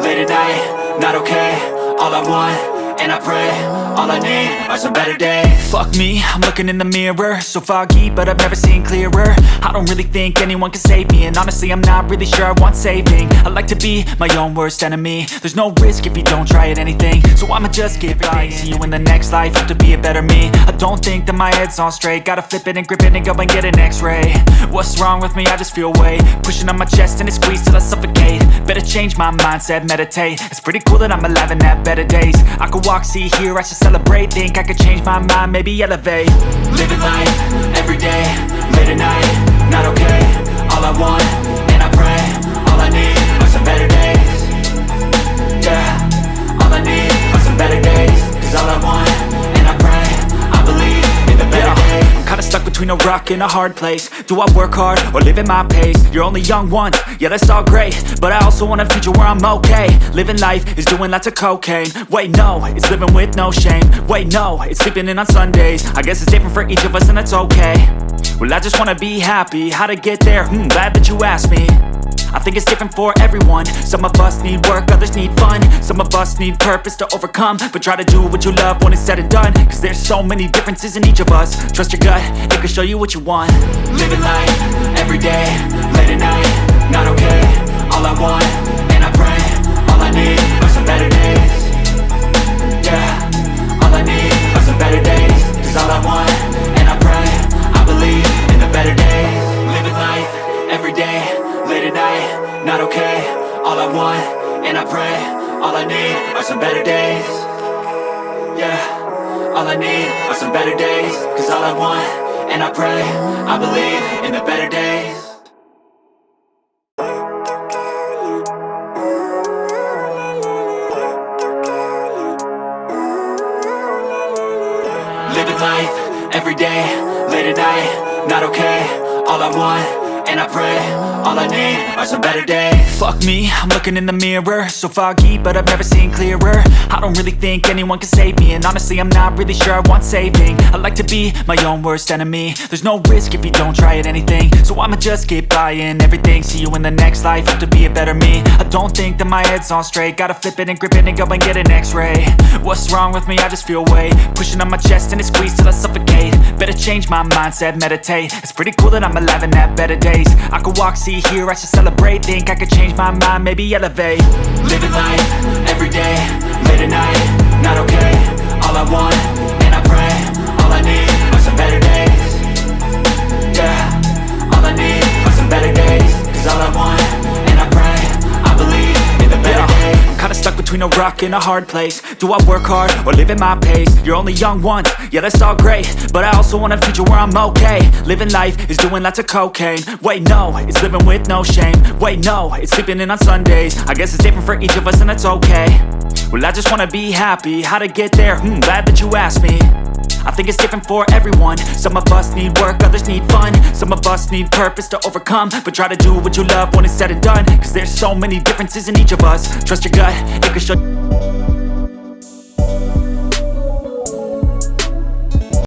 late at night, not okay. All I want, and I pray, all I need are some better days. Fuck me, I'm looking in the mirror, so foggy, but I've never seen clearer. I don't really think anyone can save me, and honestly I'm not really sure I want saving. I like to be my own worst enemy. There's no risk if you don't try at anything, so I'ma just get by. See you in the next life, hope to be a better me. I don't think that my head's on straight, gotta flip it and grip it and go and get an x-ray. What's wrong with me? I just feel weight pushing on my chest and it squeezes till I suffocate. Better change my mindset, meditate. It's pretty cool that I'm alive and have better days. I could walk, see, hear, I should celebrate. Think I could change my mind, maybe elevate. Living life, everyday, late at night, not okay. All I want, and I pray, all I need are some better days. Yeah, all I need are some better days. Cause all I want, and I pray, I believe in the better days. I'm kinda stuck between a rock and a hard place. Do I work hard or live at my pace? You're only young once, yeah that's all great, but I also want a future where I'm okay. Living life is doing lots of cocaine. Wait no, it's living with no shame. Wait no, it's sleeping in on Sundays. I guess it's different for each of us and that's okay. Well I just wanna be happy, how to get there? Glad that you asked me. I think it's different for everyone. Some of us need work, others need fun. Some of us need purpose to overcome. But try to do what you love when it's said and done. Cause there's so many differences in each of us. Trust your gut, it can show you what you want. Living life, everyday, late at night, not okay. All I want, and I pray, all I need are some better days. Yeah, all I need are some better days. Cause all I want, and I pray, I believe in the better days. Living life, everyday, late at night, not okay. All I want, and I pray, all I need are some better days. Yeah, all I need are some better days. Cause all I want, and I pray, I believe in the better days. Living life, everyday, late at night, not okay. All I want, and I pray, all I need are some better days. Fuck me, I'm looking in the mirror, so foggy, but I've never seen clearer. I don't really think anyone can save me, and honestly I'm not really sure I want saving. I like to be my own worst enemy. There's no risk if you don't try at anything, so I'ma just get buying everything. See you in the next life, hope to be a better me. I don't think that my head's on straight, gotta flip it and grip it and go and get an x-ray. What's wrong with me? I just feel weight pushing on my chest and it squeezes till I suffocate. Better change my mindset, meditate. It's pretty cool that I'm alive and have better days. I could walk, see, hear, I should celebrate. Think I could change my mind, maybe elevate. Living life, everyday, late at night, not okay. All I want, and I pray, all I need are some better days. Yeah, all I need are some better days. Cause all I want, and I pray, I believe in the better days. I'm kinda stuck between a rock and a hard place. Do I work hard or live at my pace? You're only young once, yeah that's all great, but I also want a future where I'm okay. Living life is doing lots of cocaine. Wait no, it's living with no shame. Wait no, it's sleeping in on Sundays. I guess it's different for each of us and that's okay. Well I just wanna be happy, how to get there? Glad that you asked me. I think it's different for everyone. Some of us need work, others need fun. Some of us need purpose to overcome. But try to do what you love when it's said and done. Cause there's so many differences in each of us. Trust your gut, it can show.